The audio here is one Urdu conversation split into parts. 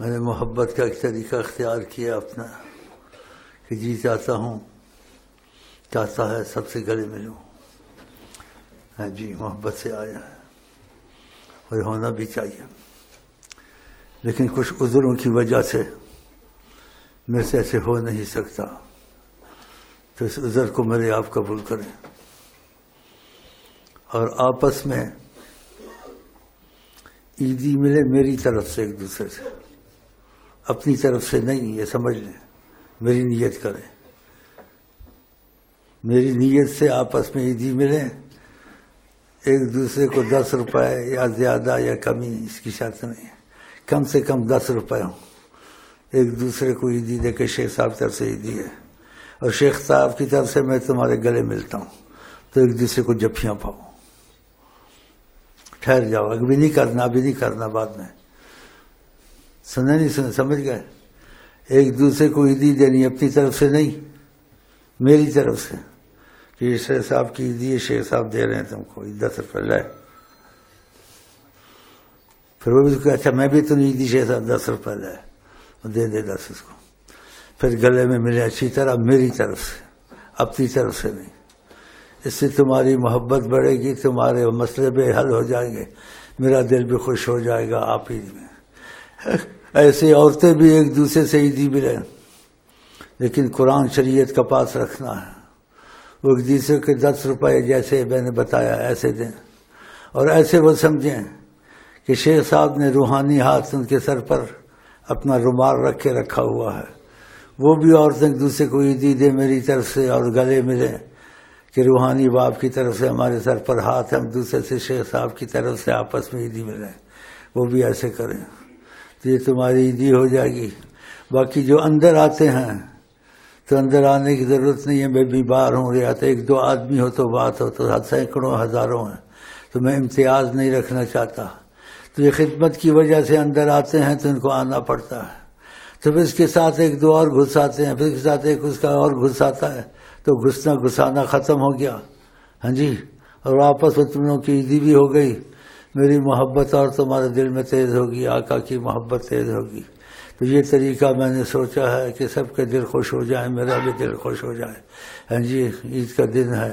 میں نے محبت کا ایک طریقہ اختیار کیا اپنا کہ جی چاہتا ہے سب سے گلے ملوں. جی محبت سے آیا ہے اور ہونا بھی چاہیے، لیکن کچھ عذروں کی وجہ سے میرے سے ایسے ہو نہیں سکتا، تو اس عذر کو میرے آپ قبول کریں اور آپس میں عیدی ملے میری طرف سے ایک دوسرے سے، اپنی طرف سے نہیں. یہ سمجھ لیں، میری نیت کریں، میری نیت سے آپس میں عیدی ملے. ایک دوسرے کو 10 روپے یا زیادہ یا کمی اس کی شرط نہیں ہے، کم سے کم 10 روپے ہوں. ایک دوسرے کو عیدی دے کے شیخ صاحب طرف سے عیدی ہے اور شیخ صاحب کی طرف سے میں تمہارے گلے ملتا ہوں، تو ایک دوسرے کو جپیاں پاؤ. ٹھہر جاؤ، ابھی نہیں کرنا بعد میں. سمجھ گئے؟ ایک دوسرے کو عیدی دینی اپنی طرف سے نہیں، میری طرف سے. کہ شیخ صاحب کی عیدی ہے، شیخ صاحب دے رہے ہیں تم کو 10 روپے لے. پھر وہ بھی کہ اچھا میں بھی تو عیدی شیخ صاحب 10 روپے لے، دے 10 اس کو. پھر گلے میں ملے اچھی طرح میری طرف سے، اپنی طرف سے نہیں. اس سے تمہاری محبت بڑھے گی، تمہارے مسئلے بھی حل ہو جائیں گے، میرا دل بھی خوش ہو جائے گا آپ عید میں. ایسے عورتیں بھی ایک دوسرے سے عیدی ملیں، لیکن قرآن شریعت کا پاس رکھنا ہے. وہ ایک دوسرے کے 10 روپے جیسے میں نے بتایا ایسے دیں، اور ایسے وہ سمجھیں کہ شیخ صاحب نے روحانی ہاتھ ان کے سر پر اپنا رومال رکھ کے رکھا ہوا ہے. وہ بھی عورتیں ایک دوسرے کو عیدی دیں میری طرف سے اور گلے ملیں کہ روحانی باپ کی طرف سے ہمارے سر پر ہاتھ، ہم دوسرے سے شیخ صاحب کی طرف سے آپس میں عیدی ملیں. وہ بھی ایسے کریں تو یہ تمہاری عیدی ہو جائے گی. باقی جو اندر آتے ہیں تو اندر آنے کی ضرورت نہیں ہے. میں بھی باہر ہوں رہتا، 1-2 آدمی ہو تو بات ہو، تو سینکڑوں ہزاروں ہیں، تو میں امتیاز نہیں رکھنا چاہتا. تو یہ خدمت کی وجہ سے اندر آتے ہیں تو ان کو آنا پڑتا ہے. تو پھر اس کے ساتھ 1-2 اور گھس آتے ہیں، پھر اس کے ساتھ ایک اس کا اور گھس آتا ہے، تو گھسانا ختم ہو گیا. ہاں جی، اور آپس میں تم لوگوں کی عیدی بھی ہو گئی. میری محبت اور تمہارے دل میں تیز ہوگی، آقا کی محبت تیز ہوگی. تو یہ طریقہ میں نے سوچا ہے کہ سب کے دل خوش ہو جائیں، میرا بھی دل خوش ہو جائے. ہاں جی، عید کا دن ہے،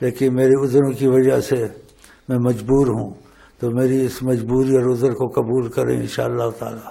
لیکن میرے عذروں کی وجہ سے میں مجبور ہوں، تو میری اس مجبوری اور عذر کو قبول کریں انشاءاللہ تعالی.